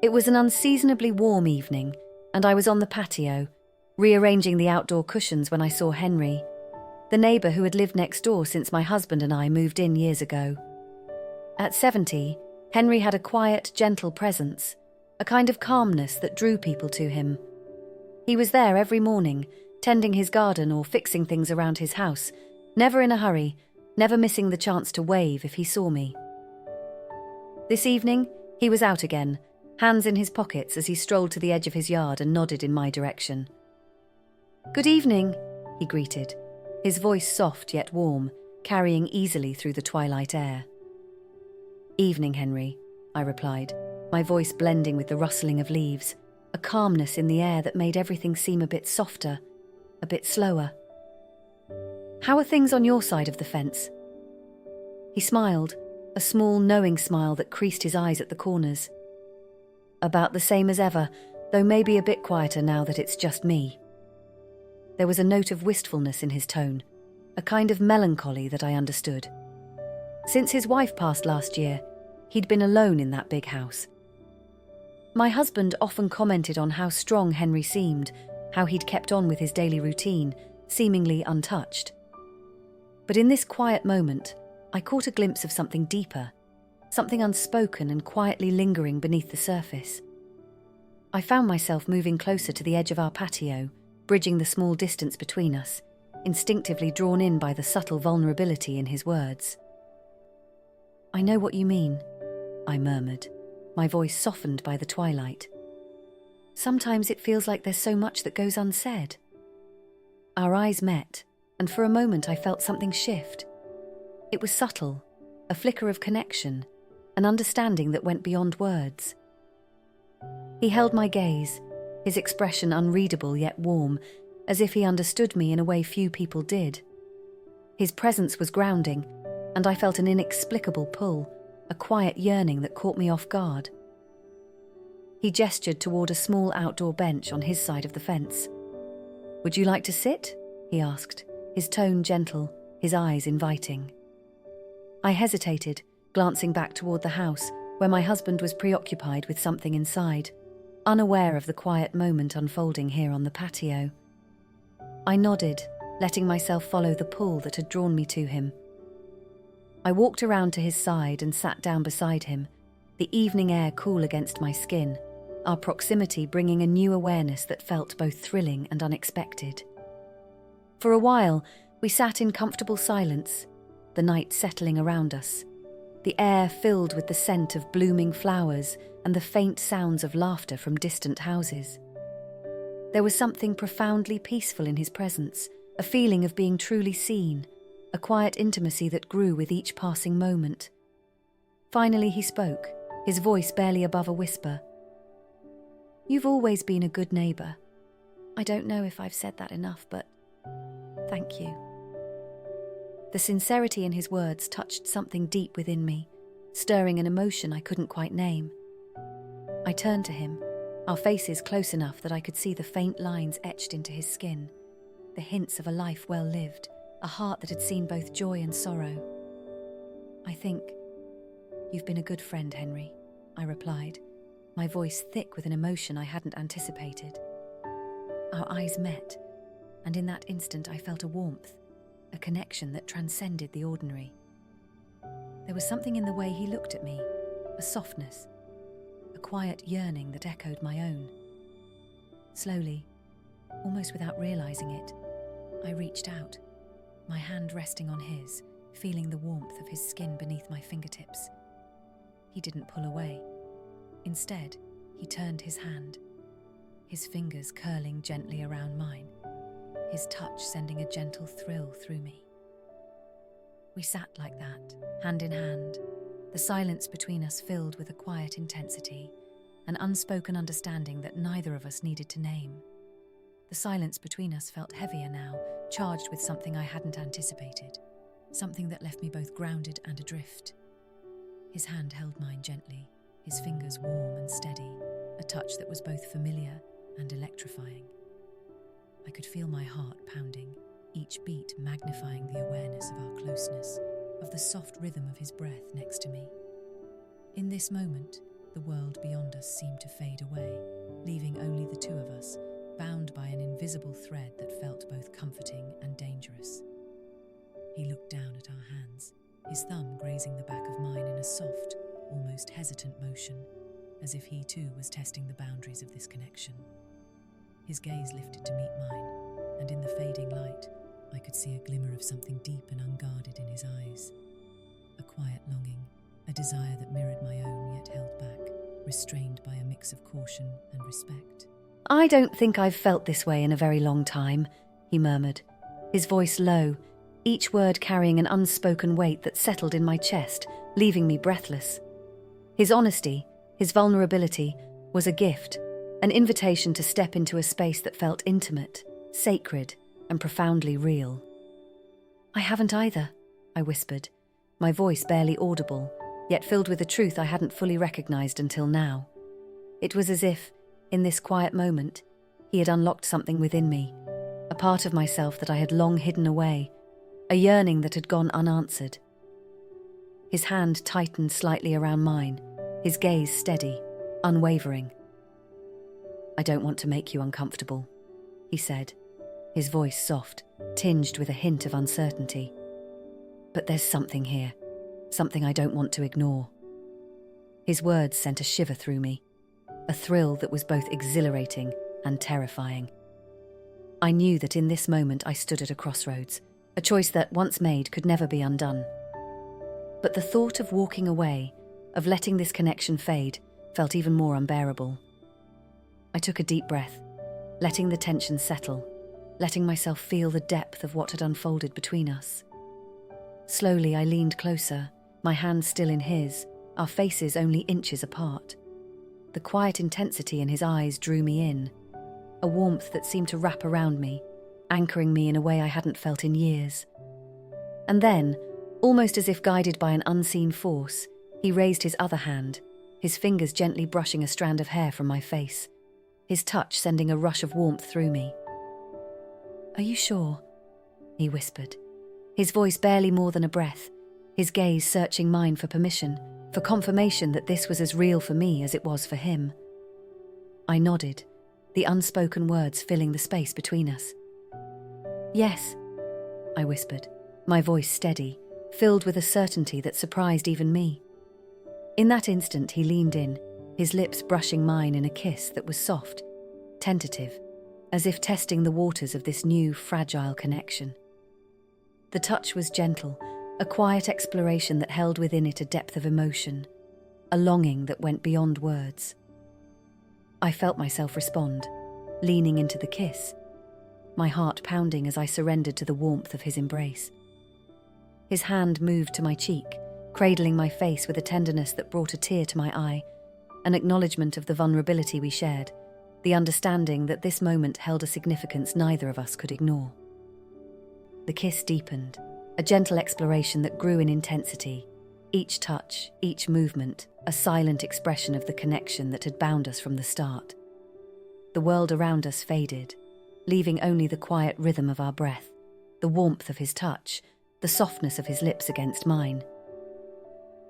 It was an unseasonably warm evening, and I was on the patio, rearranging the outdoor cushions when I saw Henry, the neighbour who had lived next door since my husband and I moved in years ago. At 70, Henry had a quiet, gentle presence, a kind of calmness that drew people to him. He was there every morning, tending his garden or fixing things around his house, never in a hurry, never missing the chance to wave if he saw me. This evening, he was out again, hands in his pockets as he strolled to the edge of his yard and nodded in my direction. "Good evening," he greeted, his voice soft yet warm, carrying easily through the twilight air. "Evening, Henry," I replied, my voice blending with the rustling of leaves, a calmness in the air that made everything seem a bit softer, a bit slower. "How are things on your side of the fence?" He smiled, a small, knowing smile that creased his eyes at the corners. "About the same as ever, though maybe a bit quieter now that it's just me." There was a note of wistfulness in his tone, a kind of melancholy that I understood. Since his wife passed last year, he'd been alone in that big house. My husband often commented on how strong Henry seemed, how he'd kept on with his daily routine, seemingly untouched. But in this quiet moment, I caught a glimpse of something deeper, something unspoken and quietly lingering beneath the surface. I found myself moving closer to the edge of our patio, bridging the small distance between us, instinctively drawn in by the subtle vulnerability in his words. "I know what you mean," I murmured, my voice softened by the twilight. "Sometimes it feels like there's so much that goes unsaid." Our eyes met, and for a moment I felt something shift. It was subtle, a flicker of connection, an understanding that went beyond words. He held my gaze, his expression unreadable yet warm, as if he understood me in a way few people did. His presence was grounding, and I felt an inexplicable pull, a quiet yearning that caught me off guard. He gestured toward a small outdoor bench on his side of the fence. "Would you like to sit?" he asked, his tone gentle, his eyes inviting. I hesitated, glancing back toward the house, where my husband was preoccupied with something inside, unaware of the quiet moment unfolding here on the patio. I nodded, letting myself follow the pull that had drawn me to him. I walked around to his side and sat down beside him, the evening air cool against my skin, our proximity bringing a new awareness that felt both thrilling and unexpected. For a while, we sat in comfortable silence, the night settling around us, the air filled with the scent of blooming flowers and the faint sounds of laughter from distant houses. There was something profoundly peaceful in his presence, a feeling of being truly seen, a quiet intimacy that grew with each passing moment. Finally he spoke, his voice barely above a whisper. "You've always been a good neighbour. I don't know if I've said that enough, but thank you." The sincerity in his words touched something deep within me, stirring an emotion I couldn't quite name. I turned to him, our faces close enough that I could see the faint lines etched into his skin, the hints of a life well lived, a heart that had seen both joy and sorrow. "I think you've been a good friend, Henry," I replied, my voice thick with an emotion I hadn't anticipated. Our eyes met, and in that instant I felt a warmth, a connection that transcended the ordinary. There was something in the way he looked at me, a softness, a quiet yearning that echoed my own. Slowly, almost without realizing it, I reached out, my hand resting on his, feeling the warmth of his skin beneath my fingertips. He didn't pull away. Instead, he turned his hand, his fingers curling gently around mine, his touch sending a gentle thrill through me. We sat like that, hand in hand, the silence between us filled with a quiet intensity, an unspoken understanding that neither of us needed to name. The silence between us felt heavier now, charged with something I hadn't anticipated, something that left me both grounded and adrift. His hand held mine gently, his fingers warm and steady, a touch that was both familiar and electrifying. I could feel my heart pounding, each beat magnifying the awareness of our closeness, of the soft rhythm of his breath next to me. In this moment, The world beyond us seemed to fade away, leaving only the two of us, bound by an invisible thread that felt both comforting and dangerous. He looked down at our hands, his thumb grazing the back of mine in a soft, almost hesitant motion, as if he too was testing the boundaries of this connection. His gaze lifted to meet mine, and in the fading light, I could see a glimmer of something deep and unguarded in his eyes. A quiet longing, a desire that mirrored my own yet held back, restrained by a mix of caution and respect. "I don't think I've felt this way in a very long time," he murmured, his voice low, each word carrying an unspoken weight that settled in my chest, leaving me breathless. His honesty, his vulnerability, was a gift, an invitation to step into a space that felt intimate, sacred, and profoundly real. "I haven't either," I whispered, my voice barely audible, yet filled with a truth I hadn't fully recognized until now. It was as if, in this quiet moment, he had unlocked something within me, a part of myself that I had long hidden away, a yearning that had gone unanswered. His hand tightened slightly around mine, his gaze steady, unwavering. "I don't want to make you uncomfortable," he said, his voice soft, tinged with a hint of uncertainty. "But there's something here, something I don't want to ignore." His words sent a shiver through me, a thrill that was both exhilarating and terrifying. I knew that in this moment I stood at a crossroads, a choice that, once made, could never be undone. But the thought of walking away, of letting this connection fade, felt even more unbearable. I took a deep breath, letting the tension settle, letting myself feel the depth of what had unfolded between us. Slowly I leaned closer, my hand still in his, our faces only inches apart. The quiet intensity in his eyes drew me in, a warmth that seemed to wrap around me, anchoring me in a way I hadn't felt in years. And then, almost as if guided by an unseen force, he raised his other hand, his fingers gently brushing a strand of hair from my face, his touch sending a rush of warmth through me. "Are you sure?" he whispered, his voice barely more than a breath, his gaze searching mine for permission, for confirmation that this was as real for me as it was for him. I nodded, the unspoken words filling the space between us. "Yes," I whispered, my voice steady, filled with a certainty that surprised even me. In that instant he leaned in, his lips brushing mine in a kiss that was soft, tentative, as if testing the waters of this new, fragile connection. The touch was gentle, a quiet exploration that held within it a depth of emotion, a longing that went beyond words. I felt myself respond, leaning into the kiss, my heart pounding as I surrendered to the warmth of his embrace. His hand moved to my cheek, cradling my face with a tenderness that brought a tear to my eye, an acknowledgement of the vulnerability we shared, the understanding that this moment held a significance neither of us could ignore. The kiss deepened, a gentle exploration that grew in intensity, each touch, each movement, a silent expression of the connection that had bound us from the start. The world around us faded, leaving only the quiet rhythm of our breath, the warmth of his touch, the softness of his lips against mine.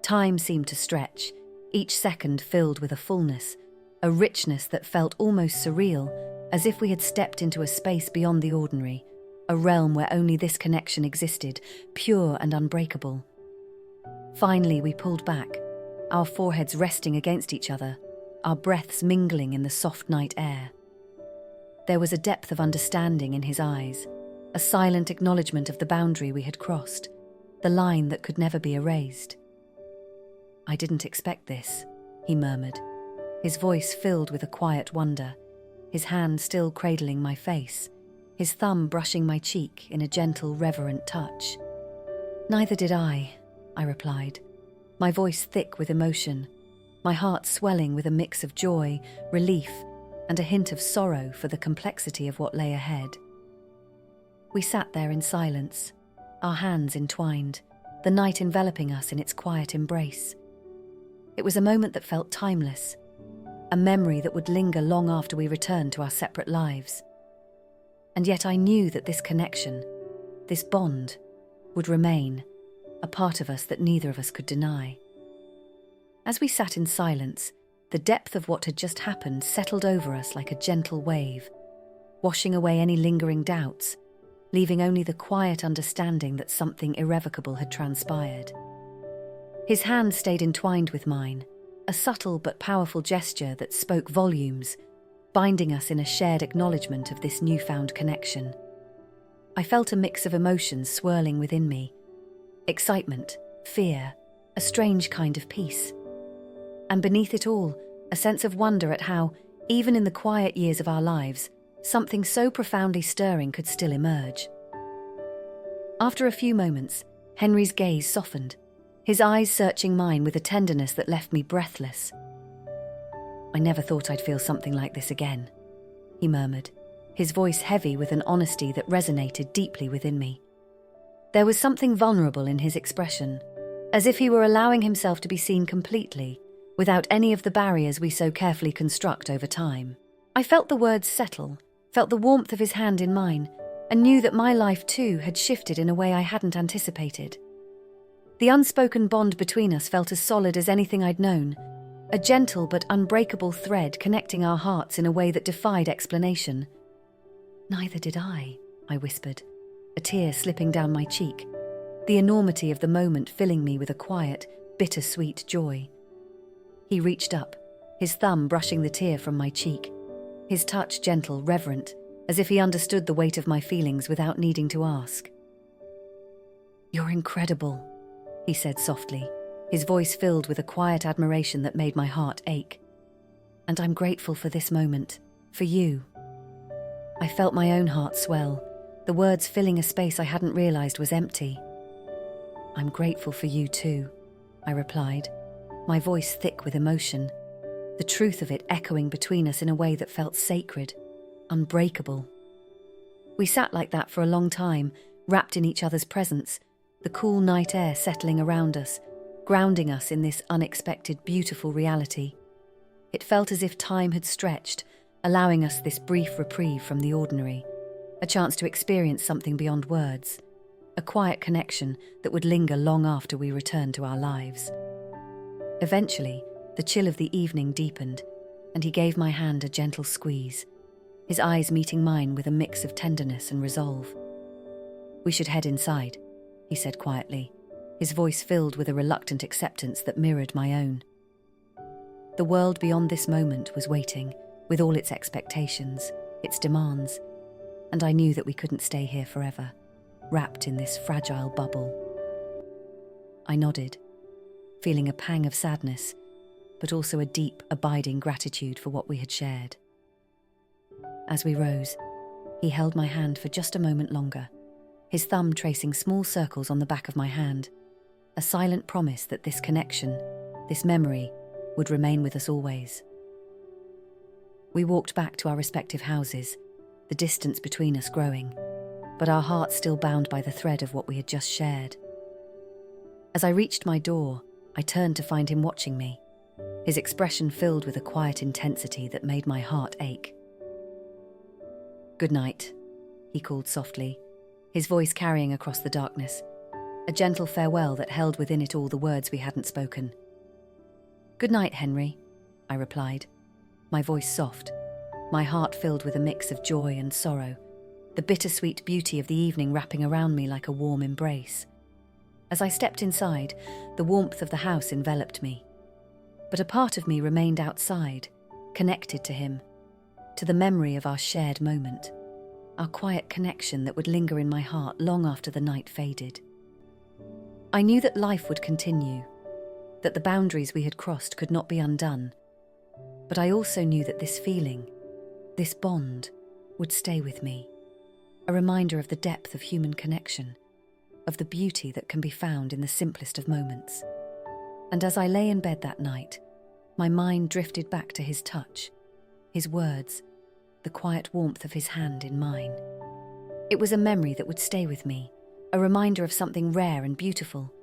Time seemed to stretch, each second filled with a fullness, a richness that felt almost surreal, as if we had stepped into a space beyond the ordinary, a realm where only this connection existed, pure and unbreakable. Finally, we pulled back, our foreheads resting against each other, our breaths mingling in the soft night air. There was a depth of understanding in his eyes, a silent acknowledgement of the boundary we had crossed, the line that could never be erased. "I didn't expect this," he murmured, his voice filled with a quiet wonder, his hand still cradling my face, his thumb brushing my cheek in a gentle, reverent touch. "Neither did I," replied, my voice thick with emotion, my heart swelling with a mix of joy, relief, and a hint of sorrow for the complexity of what lay ahead. We sat there in silence, our hands entwined, the night enveloping us in its quiet embrace. It was a moment that felt timeless, a memory that would linger long after we returned to our separate lives. And yet I knew that this connection, this bond, would remain, a part of us that neither of us could deny. As we sat in silence, the depth of what had just happened settled over us like a gentle wave, washing away any lingering doubts, leaving only the quiet understanding that something irrevocable had transpired. His hand stayed entwined with mine, a subtle but powerful gesture that spoke volumes, binding us in a shared acknowledgement of this newfound connection. I felt a mix of emotions swirling within me: excitement, fear, a strange kind of peace. And beneath it all, a sense of wonder at how, even in the quiet years of our lives, something so profoundly stirring could still emerge. After a few moments, Henry's gaze softened, his eyes searching mine with a tenderness that left me breathless. "I never thought I'd feel something like this again," he murmured, his voice heavy with an honesty that resonated deeply within me. There was something vulnerable in his expression, as if he were allowing himself to be seen completely, without any of the barriers we so carefully construct over time. I felt the words settle, felt the warmth of his hand in mine, and knew that my life too had shifted in a way I hadn't anticipated. The unspoken bond between us felt as solid as anything I'd known, a gentle but unbreakable thread connecting our hearts in a way that defied explanation. "Neither did I," whispered, a tear slipping down my cheek, the enormity of the moment filling me with a quiet, bittersweet joy. He reached up, his thumb brushing the tear from my cheek, his touch gentle, reverent, as if he understood the weight of my feelings without needing to ask. "You're incredible," he said softly, his voice filled with a quiet admiration that made my heart ache. "And I'm grateful for this moment, for you." I felt my own heart swell, the words filling a space I hadn't realized was empty. "I'm grateful for you too," I replied, my voice thick with emotion, the truth of it echoing between us in a way that felt sacred, unbreakable. We sat like that for a long time, wrapped in each other's presence, the cool night air settling around us, grounding us in this unexpected, beautiful reality. It felt as if time had stretched, allowing us this brief reprieve from the ordinary, a chance to experience something beyond words, a quiet connection that would linger long after we returned to our lives. Eventually, the chill of the evening deepened, and he gave my hand a gentle squeeze, his eyes meeting mine with a mix of tenderness and resolve. "We should head inside," he said quietly, his voice filled with a reluctant acceptance that mirrored my own. The world beyond this moment was waiting, with all its expectations, its demands, and I knew that we couldn't stay here forever, wrapped in this fragile bubble. I nodded, feeling a pang of sadness, but also a deep, abiding gratitude for what we had shared. As we rose, he held my hand for just a moment longer, his thumb tracing small circles on the back of my hand, a silent promise that this connection, this memory, would remain with us always. We walked back to our respective houses, the distance between us growing, but our hearts still bound by the thread of what we had just shared. As I reached my door, I turned to find him watching me, his expression filled with a quiet intensity that made my heart ache. "Good night," he called softly, his voice carrying across the darkness, a gentle farewell that held within it all the words we hadn't spoken. "Good night, Henry," I replied, my voice soft, my heart filled with a mix of joy and sorrow, the bittersweet beauty of the evening wrapping around me like a warm embrace. As I stepped inside, the warmth of the house enveloped me. But a part of me remained outside, connected to him, to the memory of our shared moment, our quiet connection that would linger in my heart long after the night faded. I knew that life would continue, that the boundaries we had crossed could not be undone, but I also knew that this feeling, this bond, would stay with me, a reminder of the depth of human connection, of the beauty that can be found in the simplest of moments. And as I lay in bed that night, my mind drifted back to his touch, his words, the quiet warmth of his hand in mine. It was a memory that would stay with me, a reminder of something rare and beautiful,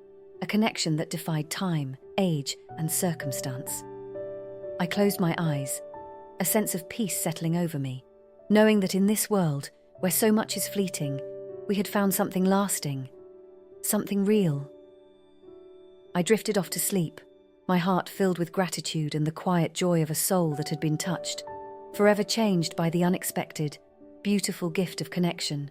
a connection that defied time, age, and circumstance. I closed my eyes, a sense of peace settling over me, knowing that in this world, where so much is fleeting, we had found something lasting, something real. I drifted off to sleep, my heart filled with gratitude and the quiet joy of a soul that had been touched, forever changed by the unexpected, beautiful gift of connection.